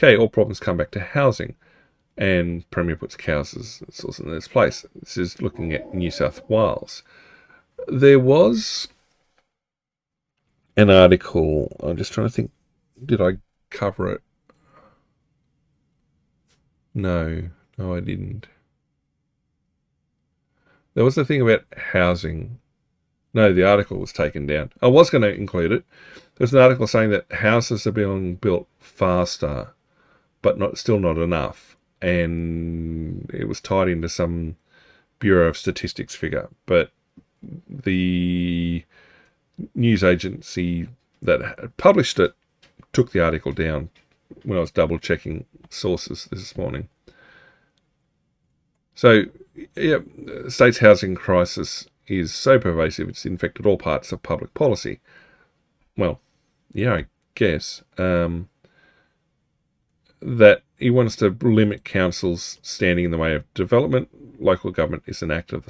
okay, all problems come back to housing. And Premier puts cows as source in this place. This is looking at New South Wales. There was an article, I'm just trying to think, did I cover it? No, I didn't. There was a thing about housing. No, the article was taken down. I was going to include it. There's an article saying that houses are being built faster, but still not enough. And it was tied into some Bureau of Statistics figure. But the news agency that published it took the article down when I was double checking sources this morning. So, yeah, the state's housing crisis is so pervasive it's infected all parts of public policy. Well, yeah, I guess. That he wants to limit councils standing in the way of development. Local government is an act of the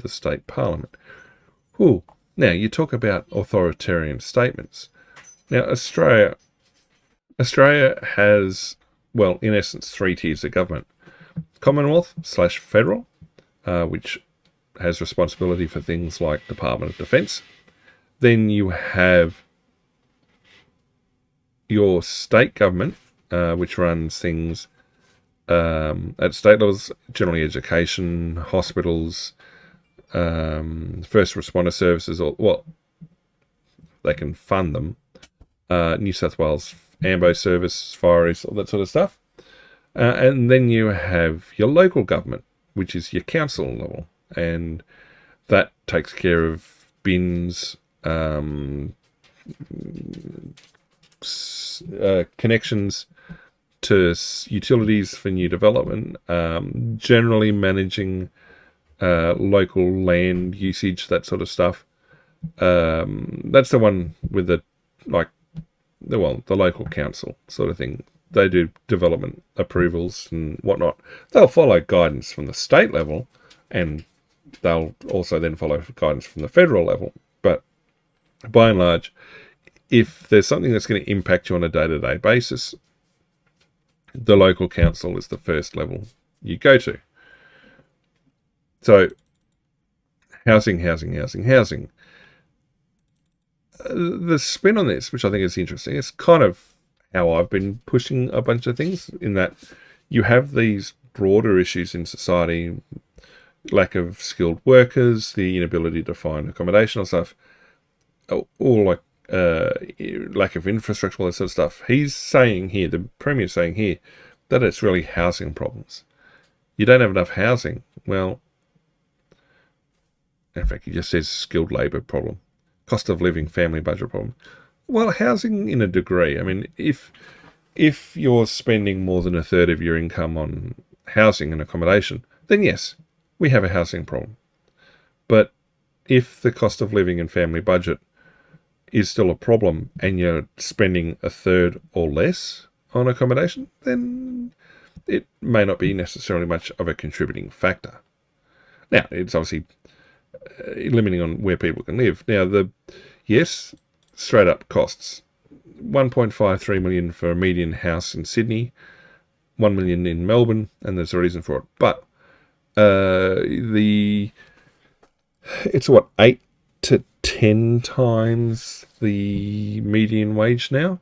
state parliament. Ooh. Now you talk about authoritarian statements. Now Australia has, well, in essence, 3 tiers of government: Commonwealth/Federal, which has responsibility for things like Department of Defence. Then you have your state government, which runs things at state levels, generally education, hospitals, first responder services, or, well, they can fund them. New South Wales Amadeux service, fires, all that sort of stuff. And then you have your local government, which is your council level, and that takes care of bins, connections to utilities for new development, generally managing local land usage, that sort of stuff. That's the one with the local council sort of thing. They do development approvals and whatnot. They'll follow guidance from the state level, and they'll also then follow guidance from the federal level. But by and large, if there's something that's going to impact you on a day-to-day basis, the local council is the first level you go to. So, housing. The spin on this, which I think is interesting, it's kind of how I've been pushing a bunch of things, in that you have these broader issues in society: lack of skilled workers, the inability to find accommodation or stuff, or like lack of infrastructure, all that sort of stuff. He's saying here, the Premier's saying here, that it's really housing problems. You don't have enough housing. Well, in fact, he just says skilled labour problem, cost of living, family budget problem. Well, housing in a degree. I mean, if you're spending more than a third of your income on housing and accommodation, then yes, we have a housing problem. But if the cost of living and family budget is still a problem and you're spending a third or less on accommodation, then it may not be necessarily much of a contributing factor. Now, it's obviously limiting on where people can live. Now, yes, straight up costs. 1.53 million for a median house in Sydney, 1 million in Melbourne, and there's a reason for it. But it's 8 to 10 times the median wage now.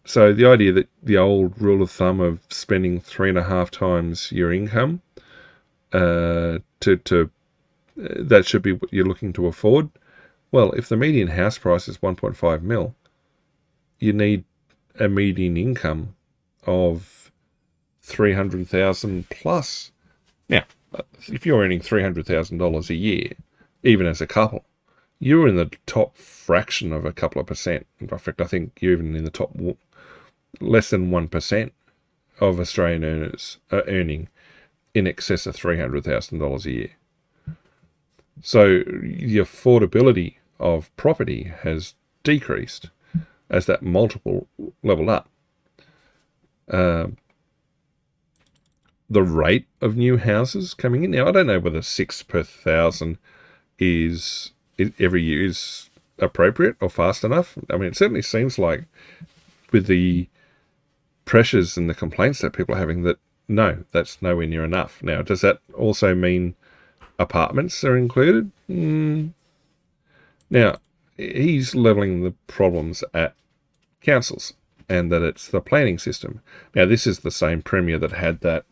So the idea that the old rule of thumb of spending 3.5 times your income that should be what you're looking to afford. Well, if the median house price is 1.5 mil, you need a median income of 300,000 plus. Now, if you're earning $300,000 a year, even as a couple, you're in the top fraction of a couple of percent. In fact, I think you're even in the top less than 1% of Australian earners are earning in excess of $300,000 a year. So the affordability of property has decreased as that multiple leveled up. The rate of new houses coming in. Now, I don't know whether 6 per 1,000 every year is appropriate or fast enough. I mean, it certainly seems like with the pressures and the complaints that people are having, that no, that's nowhere near enough. Now, does that also mean apartments are included? Now, he's levelling the problems at councils, and that it's the planning system. Now, this is the same Premier that had that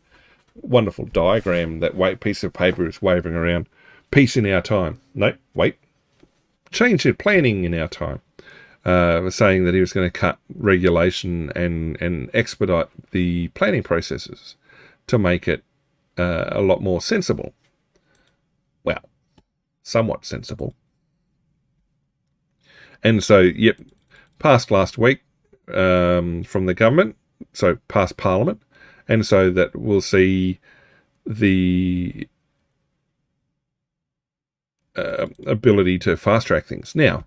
wonderful diagram, that piece of paper is waving around. Peace in our time. No, wait. Change the planning in our time. Was saying that he was going to cut regulation and expedite the planning processes to make it a lot more sensible. Well, somewhat sensible. And so, yep, passed last week from the government, so passed Parliament, and so that we'll see the ability to fast-track things. Now,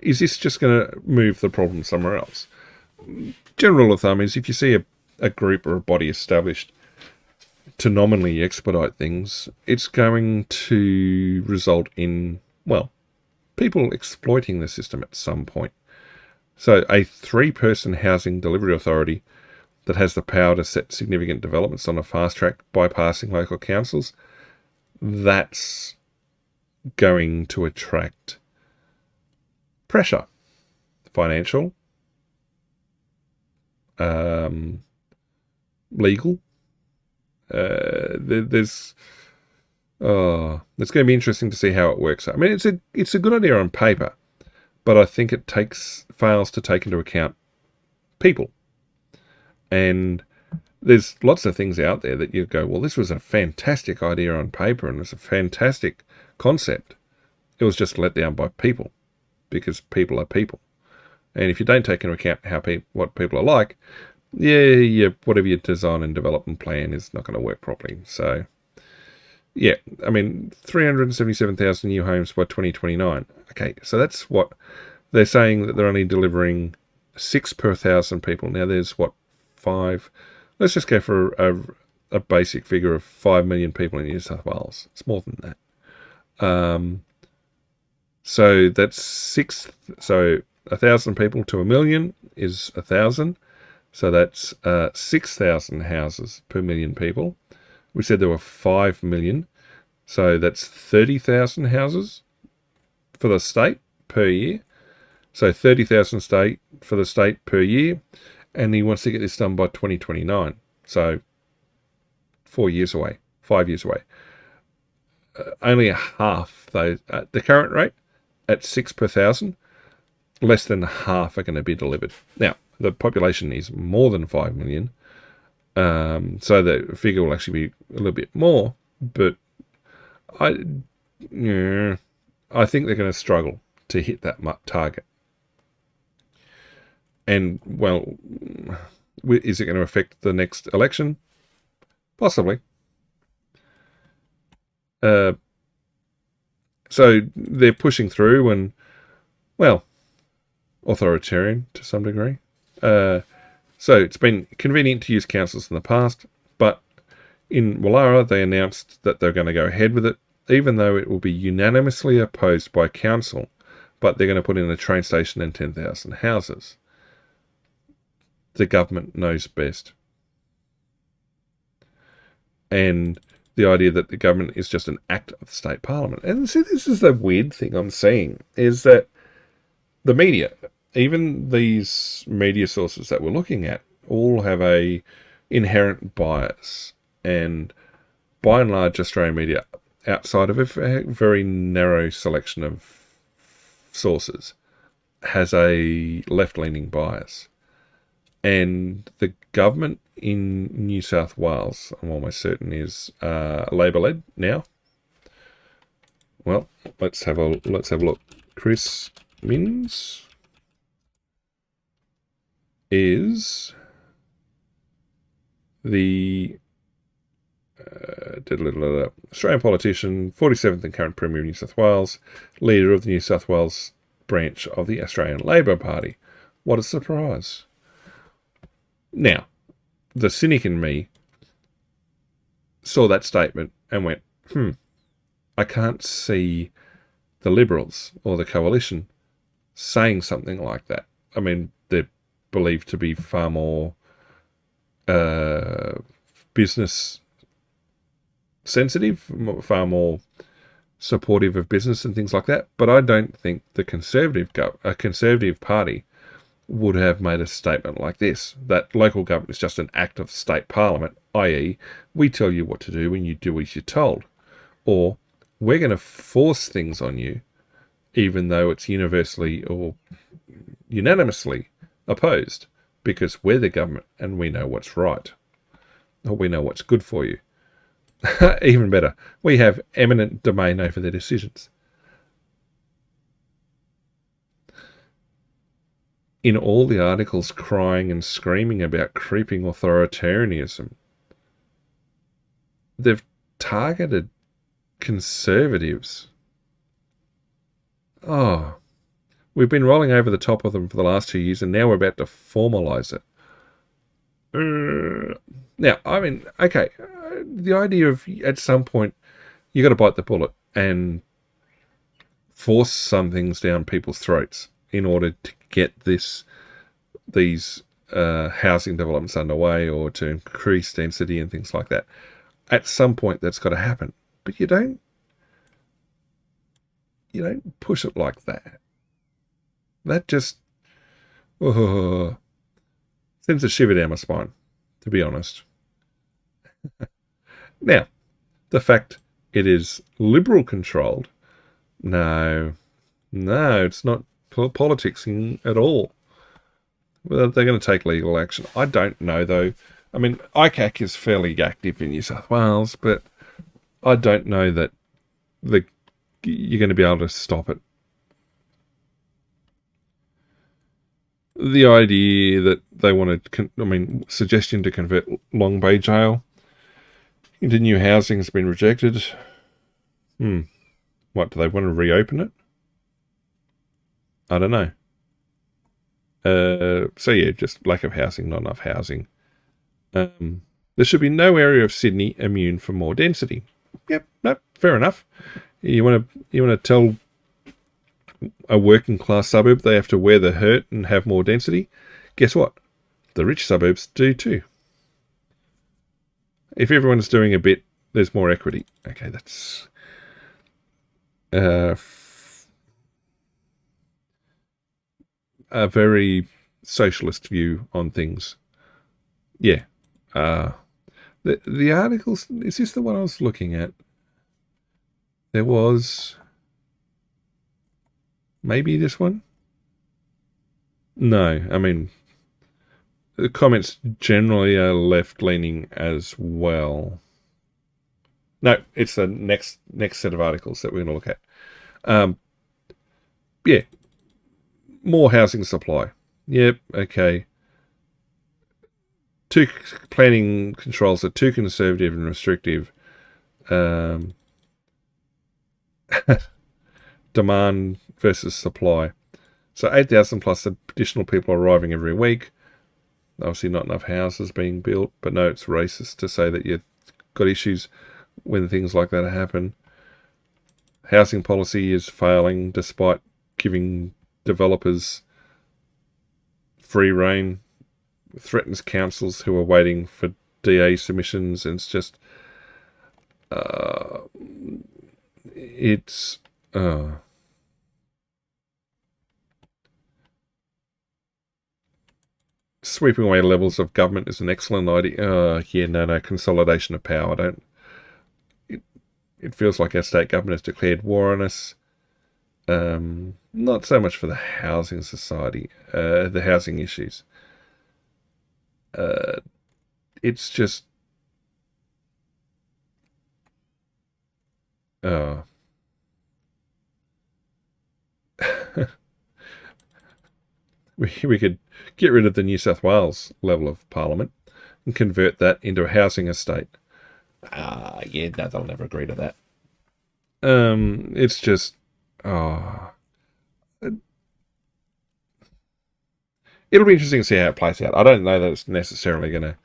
is this just going to move the problem somewhere else? General rule of thumb is, if you see a group or a body established to nominally expedite things, it's going to result in, well, people exploiting the system at some point. So a 3-person housing delivery authority that has the power to set significant developments on a fast track, bypassing local councils, that's going to attract pressure, financial, legal. It's going to be interesting to see how it works. I mean, it's a good idea on paper, but I think it fails to take into account people. And there's lots of things out there that you go, well, this was a fantastic idea on paper and it's a fantastic concept. It was just let down by people, because people are people. And if you don't take into account what people are like, yeah, whatever you design and develop and plan is not going to work properly. So, yeah, I mean, 377,000 new homes by 2029. Okay, so that's what they're saying, that they're only delivering 6 per 1,000 people. Now, there's 5. Let's just go for a basic figure of 5 million people in New South Wales. It's more than that. So that's 6. So 1,000 people to 1 million is 1,000. So that's 6,000 houses per million people. We said there were 5 million. So that's 30,000 houses for the state per year. So 30,000 for the state per year. And he wants to get this done by 2029. So 4 years away, 5 years away. Only a half, though, at the current rate, at 6 per 1,000, less than half are going to be delivered. Now, the population is more than 5 million, so the figure will actually be a little bit more, but I think they're going to struggle to hit that target. And, well, is it going to affect the next election? Possibly. So they're pushing through, and, well, authoritarian to some degree. So it's been convenient to use councils in the past, but in Wallara they announced that they're going to go ahead with it, even though it will be unanimously opposed by council, but they're going to put in a train station and 10,000 houses. The government knows best. And the idea that the government is just an act of the state parliament. And see, this is the weird thing I'm seeing, is that the media, even these media sources that we're looking at, all have a inherent bias. And by and large, Australian media, outside of a very narrow selection of sources, has a left-leaning bias. And the government in New South Wales, I'm almost certain, is Labor-led now. Well, let's have a look. Chris Minns is the Australian politician, 47th and current Premier of New South Wales, leader of the New South Wales branch of the Australian Labor Party. What a surprise. Now, the cynic in me saw that statement and went, I can't see the Liberals or the Coalition saying something like that. I mean, they're believed to be far more business sensitive, far more supportive of business and things like that. But I don't think the Conservative Party would have made a statement like this, that local government is just an act of state parliament, i.e. we tell you what to do and you do as you're told. Or we're going to force things on you even though it's universally or unanimously opposed, because we're the government and we know what's right, or we know what's good for you. Even better, we have eminent domain over their decisions. In all the articles crying and screaming about creeping authoritarianism, they've targeted conservatives. Oh, we've been rolling over the top of them for the last 2 years, and now we're about to formalise it. Now, I mean, okay, the idea of at some point you got to bite the bullet and force some things down people's throats in order to get these housing developments underway, or to increase density and things like that. At some point, that's got to happen, but you don't push it like that. That just sends a shiver down my spine, to be honest. Now, the fact it is Liberal controlled, no, it's not politics at all. Well, they're going to take legal action. I don't know, though. I mean, ICAC is fairly active in New South Wales, but I don't know that you're going to be able to stop it. The idea that they want to, suggestion to convert Long Bay Jail into new housing has been rejected. What, do they want to reopen it? I don't know. So yeah, just lack of housing, not enough housing. There should be no area of Sydney immune from more density. Yep, no, fair enough. You want to tell a working class suburb they have to wear the hurt and have more density? Guess what? The rich suburbs do too. If everyone's doing a bit, there's more equity. Okay, that's a very socialist view on things. Yeah. The articles, is this the one I was looking at? There was maybe this one? No, I mean, the comments generally are left-leaning as well. No, it's the next set of articles that we're going to look at. Yeah, more housing supply. Yep, okay. Too planning controls are too conservative and restrictive. Demand versus supply. So 8,000 plus additional people arriving every week. Obviously not enough houses being built, but no, it's racist to say that you've got issues when things like that happen. Housing policy is failing despite giving developers free rein. Threatens councils who are waiting for DA submissions, and it's just sweeping away levels of government is an excellent idea. No, consolidation of power. It feels like our state government has declared war on us. Not so much for the housing society, the housing issues. It's just we could get rid of the New South Wales level of parliament and convert that into a housing estate. No, they'll never agree to that. It's just it'll be interesting to see how it plays out. I don't know that it's necessarily gonna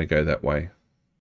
go that way.